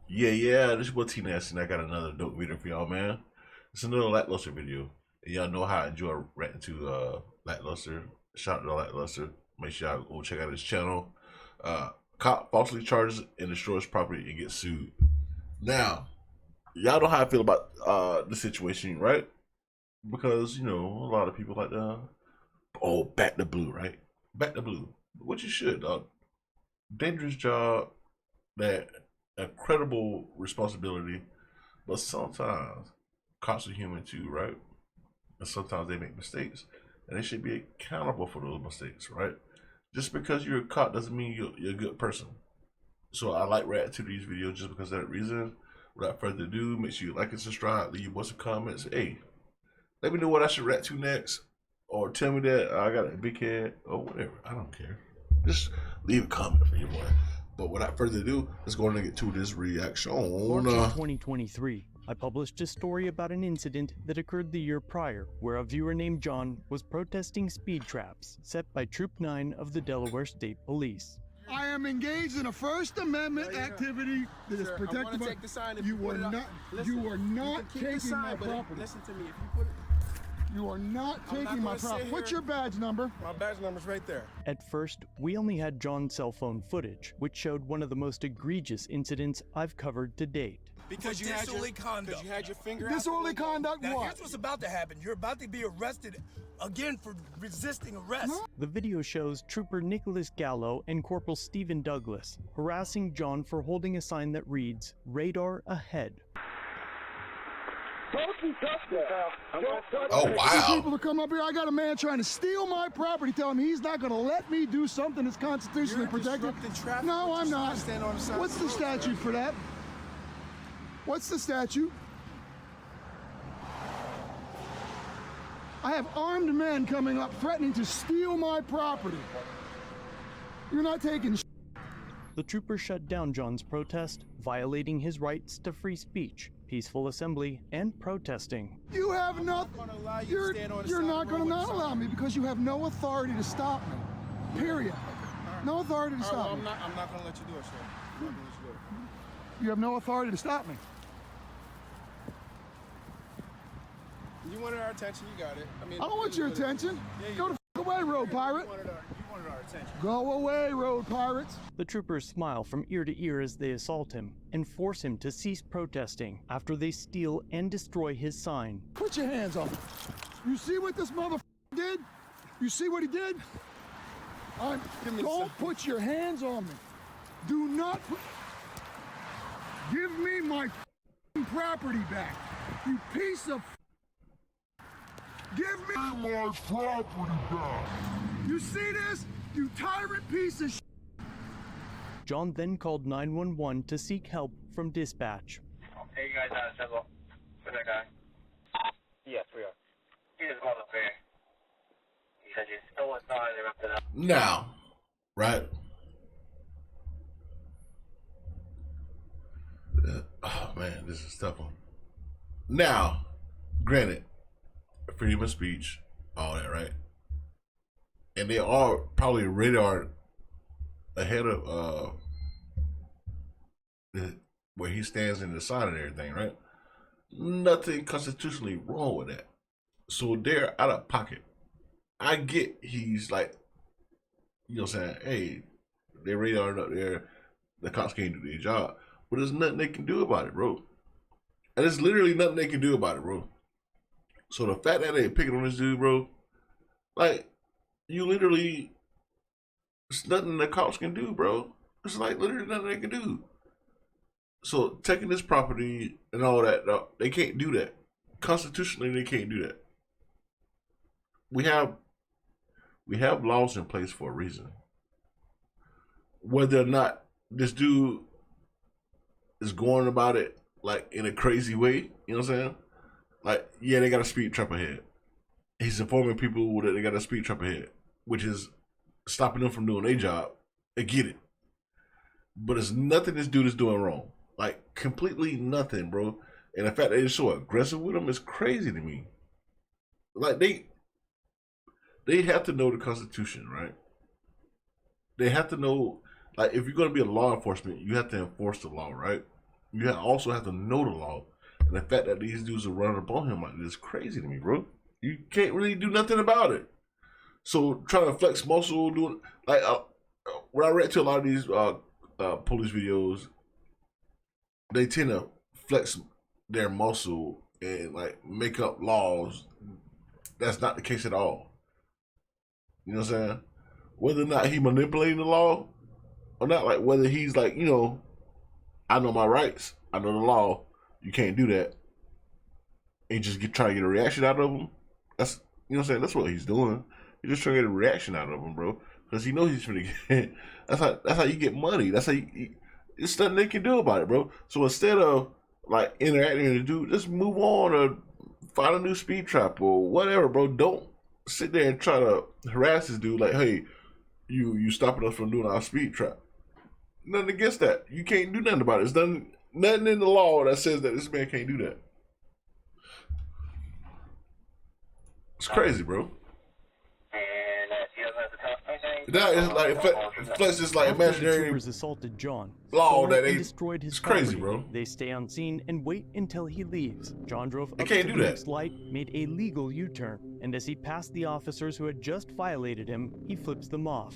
Yeah, this is what T Nasty, and I got another dope video for y'all, man. It's another Lackluster video. And y'all know how I enjoy ranting to Lackluster. Shout out to Lackluster. Make sure y'all go check out his channel. Cop falsely charges and destroys property and gets sued. Now, y'all know how I feel about the situation, right? Because, you know, a lot of people like to, back the blue, right? Back the blue. Which you should, dog. Dangerous job, that incredible responsibility, but sometimes cops are human too, right? And sometimes they make mistakes, and they should be accountable for those mistakes, right? Just because you're a cop doesn't mean you're a good person. So I like reacting to these videos just because of that reason. Without further ado, make sure you like and subscribe, leave your some comments. Hey, let me know what I should react to next, or tell me that I got a big head, or whatever. I don't care. Just leave a comment for your boy. But without further ado, let's go ahead and get to this reaction. March of 2023, I published a story about an incident that occurred the year prior, where a viewer named John was protesting speed traps set by Troop 9 of the Delaware State Police. I am engaged in a First Amendment activity that is protected by. You are not taking my property. Listen to me. If you put it. You are not taking my property. What's your badge number? My badge number's right there. At first, we only had John's cell phone footage, which showed one of the most egregious incidents I've covered to date. Because you had your finger out. Disorderly conduct Now, what? here's what's about to happen. You're about to be arrested again for resisting arrest. The video shows Trooper Nicholas Gallo and Corporal Stephen Douglas harassing John for holding a sign that reads, "Radar ahead." Oh, wow. People to come up here. I got a man trying to steal my property, telling me he's not going to let me do something that's constitutionally protected. No, I'm not. What's the statute for that? What's the statute? I have armed men coming up threatening to steal my property. You're not taking The trooper shut down John's protest, violating his rights to free speech, peaceful assembly, and protesting. You have nothing. You're not going to not allow me because you have no authority to stop me. Period. No authority to stop me. I'm not going to let you do it, sir. I'm not going to let you do it. You have no authority to stop me. You wanted our attention, you got it. I don't want your attention. Go the f away, road pirate. You wanted our attention. Go away, road pirates. The troopers smile from ear to ear as they assault him and force him to cease protesting after they steal and destroy his sign. Put your hands on me. You see what this motherfucker did? You see what he did? Don't put your hands on me. Do not put... Give me my property back. You piece of... Give me my property back. You see this? You tyrant piece of John then called 911 to seek help from dispatch. Hey, you guys out of Temple? Where's that guy? Yes, we are. He just called up here. He said you stole a sign and ripped it up. Now, right? Oh man, this is a tough one. Now, granted, freedom of speech, all that, right? And they are probably radar ahead of where he stands in the sign and everything, right? Nothing constitutionally wrong with that. So they're out of pocket. I get he's like, you know what I'm saying, hey, they radar up there, the cops can't do their job. But there's nothing they can do about it, bro. And there's literally nothing they can do about it, bro. So the fact that they picking on this dude, bro, like, you literally, it's nothing the cops can do, bro. It's like literally nothing they can do. So taking this property and all that, no, they can't do that. Constitutionally, they can't do that. We have laws in place for a reason. Whether or not this dude is going about it like in a crazy way, you know what I'm saying? Like, yeah, they got a speed trap ahead. He's informing people that they got a speed trap ahead, which is stopping them from doing their job. I get it. But it's nothing this dude is doing wrong. Like, completely nothing, bro. And the fact that they're so aggressive with him is crazy to me. Like, they have to know the Constitution, right? They have to know, like, if you're going to be a law enforcement, you have to enforce the law, right? You also have to know the law. And the fact that these dudes are running up on him like this is crazy to me, bro. You can't really do nothing about it. So trying to flex muscle, doing like when I read to a lot of these police videos, they tend to flex their muscle and like make up laws. That's not the case at all. You know what I'm saying? Whether or not he manipulating the law or not, like whether he's like, you know, I know my rights, I know the law, you can't do that, and just try to get a reaction out of him. That's, you know what I'm saying? That's what he's doing. He's just trying to get a reaction out of him, bro, because he knows he's gonna get. That's how you get money. That's how it's nothing they can do about it, bro. So instead of like interacting with the dude, just move on or find a new speed trap or whatever, bro. Don't sit there and try to harass this dude like, hey, you stopping us from doing our speed trap. Nothing against that. You can't do nothing about it. There's nothing in the law that says that this man can't do that. It's crazy, bro. And he doesn't have to talk anything. That is like, plus it's like After the imaginary troopers assaulted John, law stole that and they. destroyed his It's crazy, property. bro. They stay on scene and wait until he leaves. John drove They up can't to do the that. next light, made a legal U-turn, and as he passed the officers who had just violated him, he flips them off.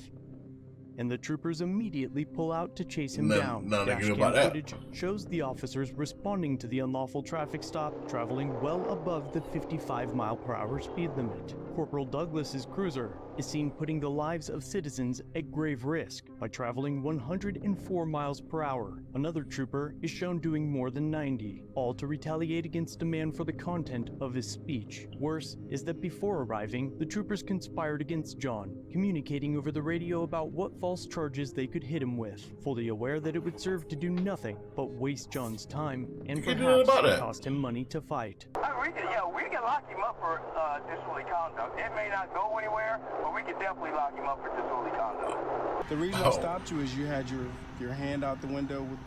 And the troopers immediately pull out to chase him down. Nothing Dash negative cam about that. footage shows the officers responding to the unlawful traffic stop, traveling well above the 55-mile-per-hour speed limit. Corporal Douglas's cruiser is seen putting the lives of citizens at grave risk by traveling 104 miles per hour. Another trooper is shown doing more than 90, all to retaliate against a man for the content of his speech. Worse is that before arriving, the troopers conspired against John, communicating over the radio about what false charges they could hit him with, fully aware that it would serve to do nothing but waste John's time and can't do nothing perhaps about that. cost him money to fight. We can lock him up for disorderly conduct. It may not go anywhere, but we can definitely lock him up for disorderly conduct. The reason I stopped you is you had your hand out the window with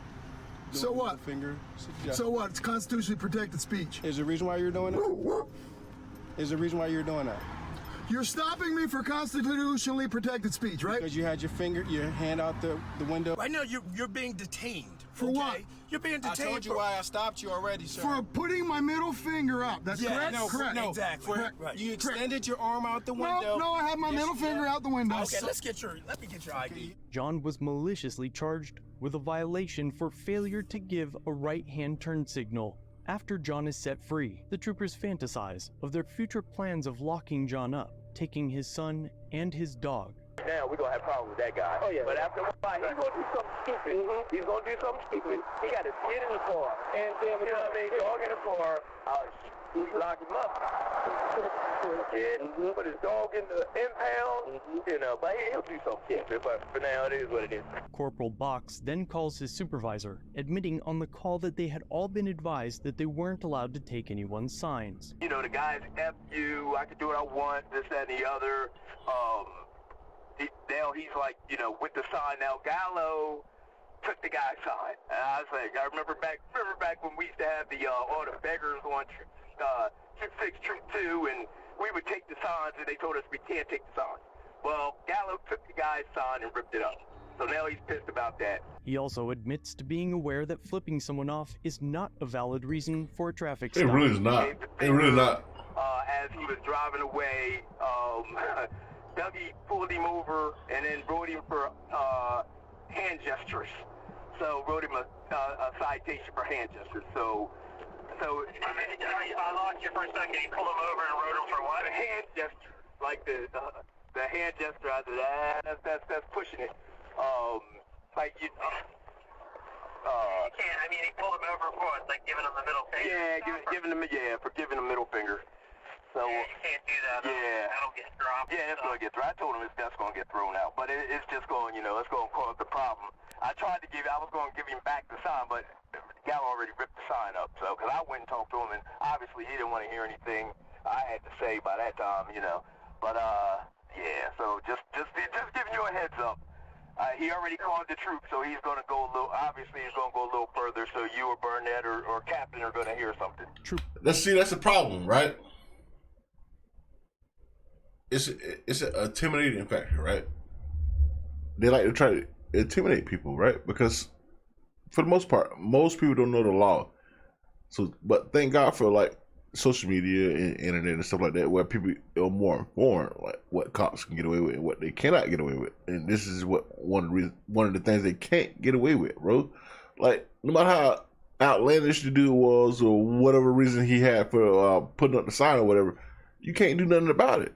So with what? the finger. So what? It's constitutionally protected speech. Is there a reason why you're doing it? Is there a reason why you're doing that? You're stopping me for constitutionally protected speech, right? Because you had your hand out the window. Right now, you're being detained. For okay? what? You're being I detained. told you why I stopped you already, sir. For putting my middle finger up. That's Yeah, correct? no, correct. No, Exactly. for- Right. You extended your arm out the window. No, I had my Yes, middle you finger did. out the window. Okay, let me get your ID. John was maliciously charged with a violation for failure to give a right-hand turn signal. After John is set free, the troopers fantasize of their future plans of locking John up, taking his son and his dog. Now we're gonna have problems with that guy. Oh yeah. But after a while, he's gonna do something stupid. He's gonna do something stupid. He got his kid in the car, and then you know what I mean, dog in the car. We lock him up. Kid, put his dog in the impound. You know, but he'll do something stupid. But for now, it is what it is. Corporal Box then calls his supervisor, admitting on the call that they had all been advised that they weren't allowed to take anyone's signs. You know, the guy's F you. I can do what I want. This, that, and the other. Now he's like, you know, with the sign. Now Gallo took the guy's sign. And I was like, I remember back when we used to have all the beggars on Troop 6, Troop 2, and we would take the signs, and they told us we can't take the signs. Well, Gallo took the guy's sign and ripped it up. So now he's pissed about that. He also admits to being aware that flipping someone off is not a valid reason for a traffic It stop. really is not. It really not. As he was driving away, Dougie pulled him over and then wrote him for hand gestures. So wrote him a citation for hand gestures. So I lost you for a second. He pulled him over and wrote him for what? A hand gesture, like the hand gesture. I said that's pushing it. Like you. You can't. I mean, he pulled him over for what? Like giving him the middle finger. Yeah, for giving him middle finger. So yeah, you can't do that. Yeah, that'll get dropped. Yeah, it's gonna get thrown. I told him that's gonna get thrown out, but it's just going, it's gonna cause the problem. I was gonna give him back the sign, but Gallo already ripped the sign up. So, because I went and talked to him, and obviously he didn't want to hear anything I had to say by that time, But yeah, so just giving you a heads up. He already called the troop, so he's gonna go obviously he's gonna go a little further. So you or Burnett or Captain are gonna hear something. That's the problem, right? It's an intimidating factor, right? They like to try to intimidate people, right? Because For the most part, most people don't know the law. So, but thank God for like social media and internet and stuff like that, where people are more informed, like what cops can get away with and what they cannot get away with. And this is what one of the things they can't get away with, bro. Like, no matter how outlandish the dude was or whatever reason he had for putting up the sign or whatever, you can't do nothing about it.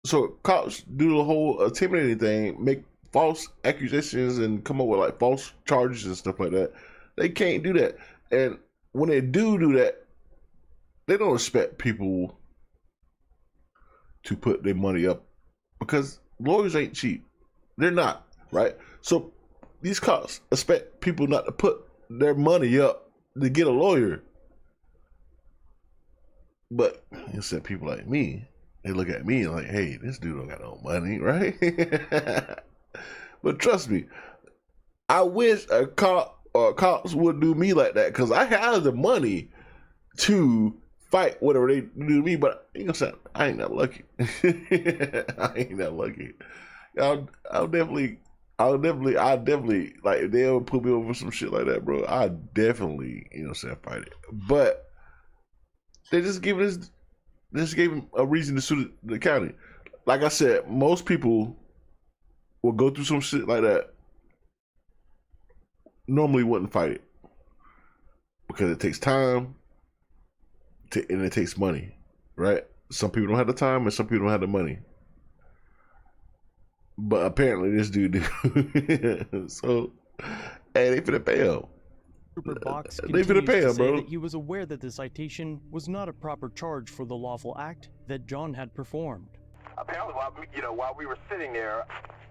So cops do the whole intimidating thing, make false accusations and come up with like false charges and stuff like that. They can't do that. And when they do that, they don't expect people to put their money up, because lawyers ain't cheap. They're not, right? So these cops expect people not to put their money up to get a lawyer. But instead, people like me, they look at me like, hey, this dude don't got no money, right? But trust me, I wish a cop or cops would do me like that, because I have the money to fight whatever they do to me, but you know what I'm saying, I ain't that lucky. I ain't that lucky. I'll definitely, like, if they ever put me over some shit like that, bro, I definitely, you know what I'm saying, fight it. But they just gave him a reason to sue the county. Like I said, most people will go through some shit like that, normally wouldn't fight it, because it takes time and it takes money, right? Some people don't have the time and some people don't have the money. But apparently this dude do. So, hey, they finna pay him. Trooper Box They continues finna pay to him, say bro. that he was aware that the citation was not a proper charge for the lawful act that John had performed. Apparently, while we were sitting there,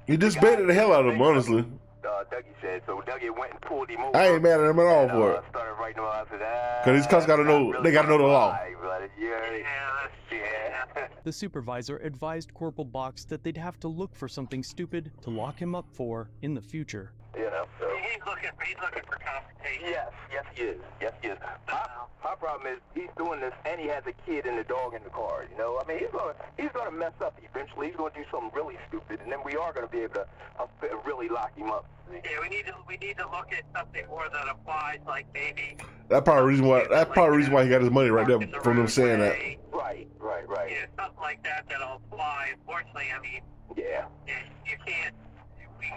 He just baited the hell out of him, honestly. Dougie said, so Dougie went and pulled him over. I ain't mad at him at all for it. Started writing him out. I said, Because these cops gotta know, they gotta know the law. Yeah. The supervisor advised Corporal Box that they'd have to look for something stupid to lock him up for in the future. You know, so. He's looking for confrontation. Yes, he is. My problem is he's doing this and he has a kid and a dog in the car. You know, I mean, he's gonna mess up eventually. He's gonna do something really stupid, and then we are gonna be able to really lock him up. Yeah, we need to look at something more that applies, like maybe. That's part of the reason why he got his money right there from them saying that. Right. Yeah, something like that that'll apply. Unfortunately, I mean, Yeah. you can't.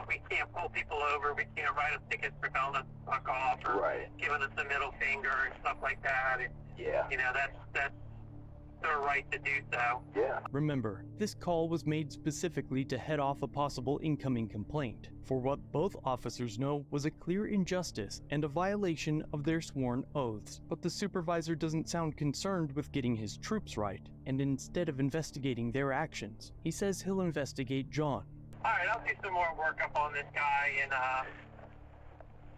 We can't pull people over. We can't write them tickets for telling us to fuck off or giving us a middle finger and stuff like that. And, Yeah. you know, that's their right to do so. Yeah. Remember, this call was made specifically to head off a possible incoming complaint for what both officers know was a clear injustice and a violation of their sworn oaths. But the supervisor doesn't sound concerned with getting his troops right, and instead of investigating their actions, he says he'll investigate John. All right, I'll do some more work up on this guy, and I'll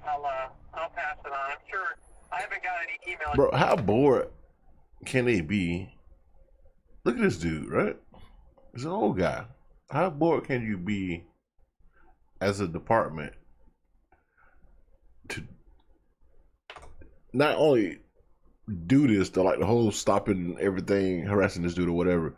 pass it on. I'm sure I haven't got any email. Bro, how bored can they be? Look at this dude, right? He's an old guy. How bored can you be as a department to not only do this, to like the whole stopping everything, harassing this dude or whatever,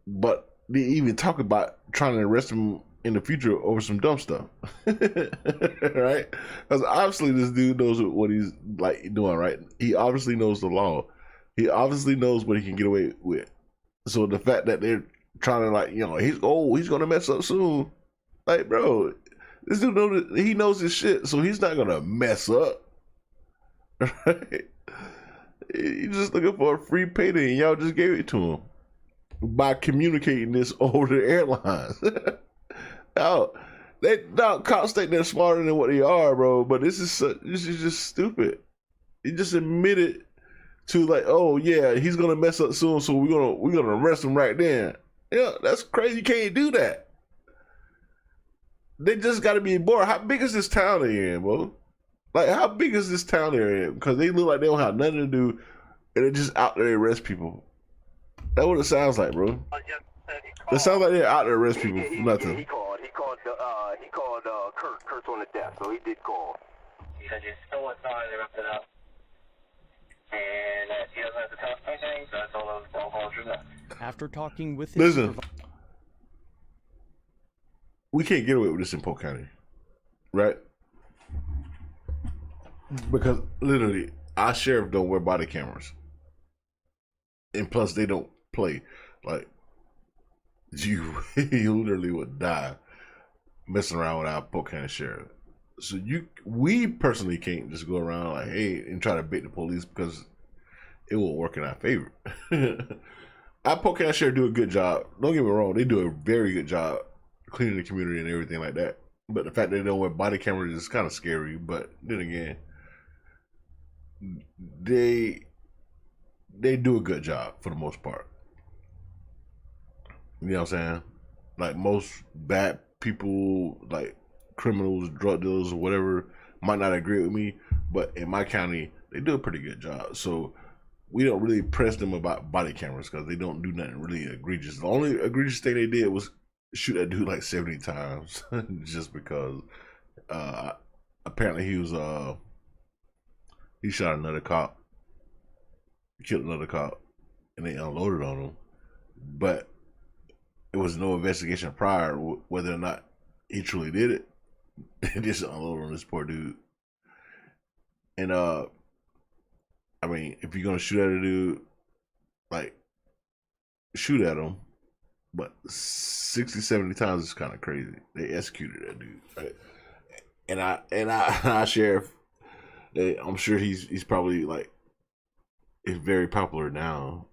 but they even talk about trying to arrest him in the future over some dumb stuff, right? Because obviously this dude knows what he's like doing, right? He obviously knows the law. He obviously knows what he can get away with. So the fact that they're trying to, like, you know, he's gonna mess up soon. Like, bro, this dude he knows his shit, so he's not gonna mess up, right? He's just looking for a free payday, and y'all just gave it to him by communicating this over the airlines. Cops think they're smarter than what they are, bro. But this is just stupid. He just admitted to, like, oh yeah, he's gonna mess up soon, so we're gonna arrest him right then. Yeah, that's crazy. You can't do that. They just got to be bored. How big is this town they're in, bro? Like, how big is this town they're in? Because they look like they don't have nothing to do, and they're just out there to arrest people. That's what it sounds like, bro. It sounds like they're out there to arrest people for nothing. He called Kurt. Kurt's on the desk, so he did call. He said you stole a sign, they ripped it up. And he doesn't have to tell us anything, so I told him don't call through that. After talking with his we can't get away with this in Polk County, right? Because literally, our sheriff don't wear body cameras, and plus they don't play. Like you literally would die messing around with our Polk County sheriff. So we personally can't just go around like, hey, and try to bait the police because it won't work in our favor. Our Polk County sheriff do a good job. Don't get me wrong, they do a very good job cleaning the community and everything like that. But the fact that they don't wear body cameras is kind of scary. But then again, they do a good job for the most part. You know what I'm saying? Like most bad people, like criminals, drug dealers, or whatever, might not agree with me, but in my county, they do a pretty good job. So we don't really press them about body cameras because they don't do nothing really egregious. The only egregious thing they did was shoot that dude like 70 times just because apparently he shot another cop, killed another cop, and they unloaded on him. But there was no investigation prior whether or not he truly did it. They just unloaded on this poor dude. And I mean, if you're gonna shoot at a dude, like, shoot at him, but 60, 70 times is kind of crazy. They executed that dude, right? And our sheriff, I'm sure he's probably like, is very popular now.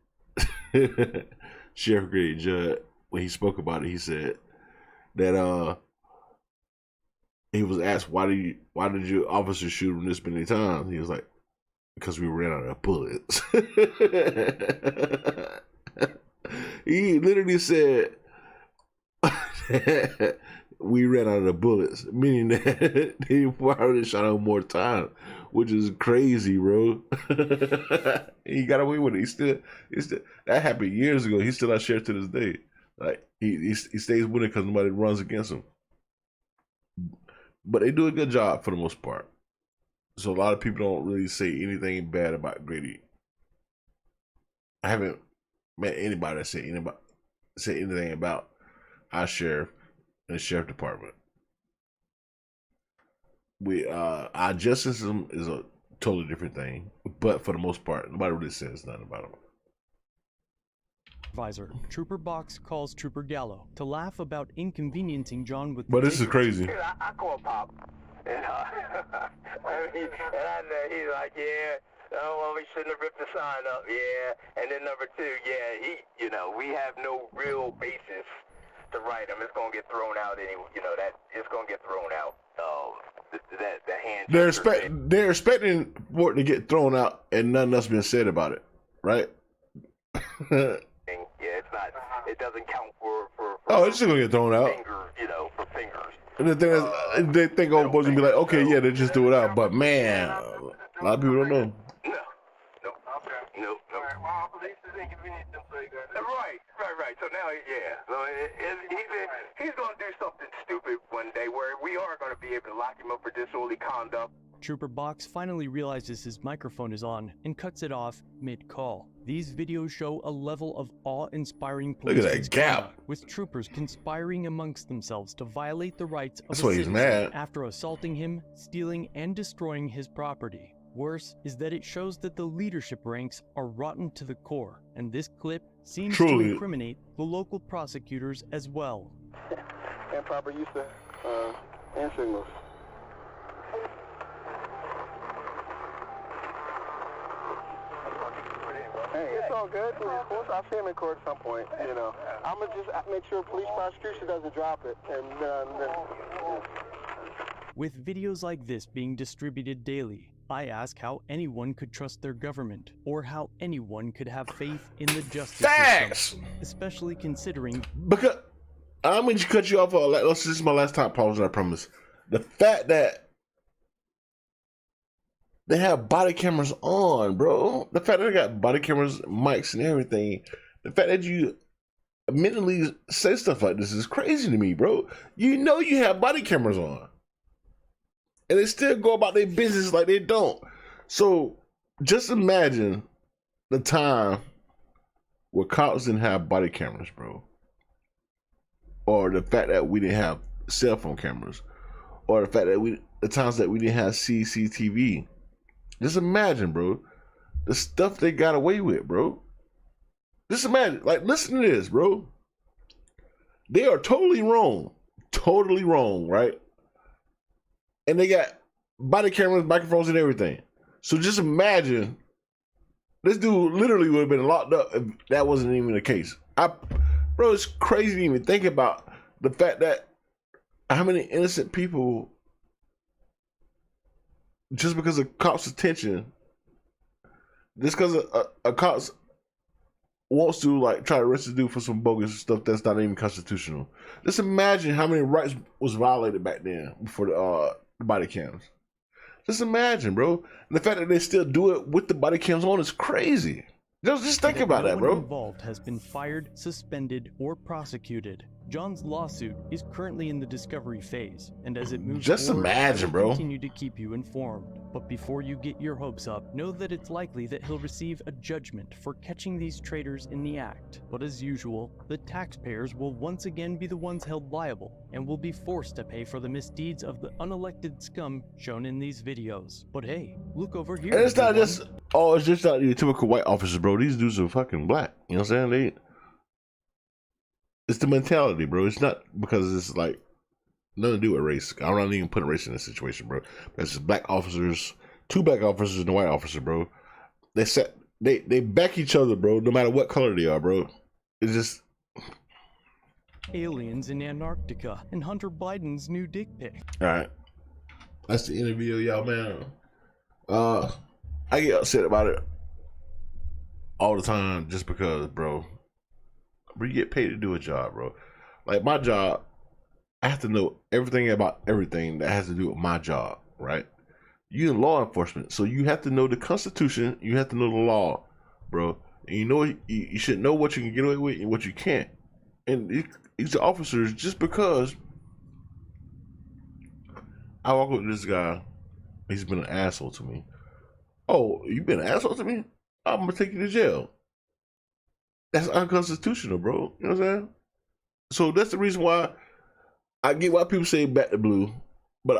Sheriff Grady Judd, when he spoke about it, he said that he was asked why did your officer shoot him this many times? He was like, because we ran out of bullets. He literally said we ran out of bullets, meaning that they probably shot him more time, which is crazy, bro. He got away with it. He still that happened years ago. He's still our sheriff to this day. Like he stays with it because nobody runs against him. But they do a good job for the most part. So a lot of people don't really say anything bad about Grady. I haven't met anybody that say anything about our sheriff and the sheriff department. Our justice system is a totally different thing, but for the most part, nobody really says nothing about them. Advisor, Trooper Box calls Trooper Gallo to laugh about inconveniencing John with. But this is crazy. I call Pop, and he's like, yeah. Oh, well, we shouldn't have ripped the sign up, yeah. And then number two, yeah, we have no real basis to write him. It's gonna get thrown out anyway. That it's gonna get thrown out. The hand. They're expecting for it to get thrown out, and nothing else been said about it, right? Yeah, it's not. It doesn't count for oh, it's just gonna get thrown out. For fingers. And the thing is, they think old boys gonna be like, okay, yeah, they just threw it out. But man, a lot of people don't know. No. Well, police is inconvenienced him, so you got it. Right. So now, yeah. So he's gonna do something stupid one day where we are gonna be able to lock him up for disorderly conduct. Trooper Box finally realizes his microphone is on and cuts it off mid-call. These videos show a level of awe-inspiring police misconduct, with troopers conspiring amongst themselves to violate the rights of a citizen after assaulting him, stealing, and destroying his property. Worse is that it shows that the leadership ranks are rotten to the core, and this clip seems to incriminate the local prosecutors as well. And proper use of hand signals. Hey, it's all good. I'll see him in court at some point, I'm going to just make sure police prosecution doesn't drop it. With videos like this being distributed daily, I ask how anyone could trust their government, or how anyone could have faith in the justice system, especially considering... Because, I'm going to cut you off. This is my last time pausing, I promise. The fact that they have body cameras on, bro. The fact that they got body cameras, mics, and everything. The fact that you admittedly say stuff like this is crazy to me, bro. You know you have body cameras on. And they still go about their business like they don't. So just imagine the time where cops didn't have body cameras, bro. Or the fact that we didn't have cell phone cameras. Or the fact that the times that we didn't have CCTV Just imagine, bro, the stuff they got away with, bro. Just imagine, like, listen to this, bro. They are totally wrong, right? And they got body cameras, microphones, and everything. So just imagine, this dude literally would have been locked up if that wasn't even the case. Bro, it's crazy to even think about the fact that how many innocent people, just because of cops' attention, just because a cops wants to like try to arrest a dude for some bogus stuff that's not even constitutional. Just imagine how many rights was violated back then before the body cams. Just imagine, bro. And the fact that they still do it with the body cams on is crazy. Just think about that, bro. No one involved has been fired, suspended, or prosecuted. John's lawsuit is currently in the discovery phase, and as it moves just forward, imagine, I will bro. continue to keep you informed. But before you get your hopes up, know that it's likely that he'll receive a judgment for catching these traitors in the act. But as usual, the taxpayers will once again be the ones held liable, and will be forced to pay for the misdeeds of the unelected scum shown in these videos. But hey, look over here. And it's not everyone. just, it's just not your typical white officers, bro. These dudes are fucking black. You know what I'm saying? It's the mentality, bro. It's not because it's like nothing to do with race. I'm not even putting race in this situation, bro. It's just black officers, 2 black officers and a white officer, bro. They back each other, bro, no matter what color they are, bro. It's just Aliens in Antarctica and Hunter Biden's new dick pic. alright. That's the interview, y'all, man. I get upset about it all the time just because, bro, you get paid to do a job, bro. Like my job, I have to know everything about everything that has to do with my job, right? You in law enforcement, so you have to know the Constitution, you have to know the law, bro. And you know you should know what you can get away with and what you can't. And these officers, just because I walk with this guy, he's been an asshole to me. Oh, you been an asshole to me? I'm gonna take you to jail. That's unconstitutional, bro. You know what I'm saying? So that's the reason why I get why people say back to blue, but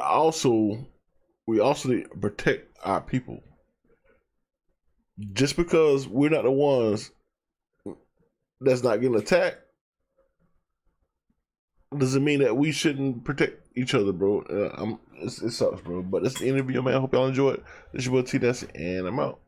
we also need to protect our people. Just because we're not the ones that's not getting attacked doesn't mean that we shouldn't protect each other, bro. It sucks, bro. But that's the interview, man. I hope y'all enjoy it. This is your boy T. Nasty, and I'm out.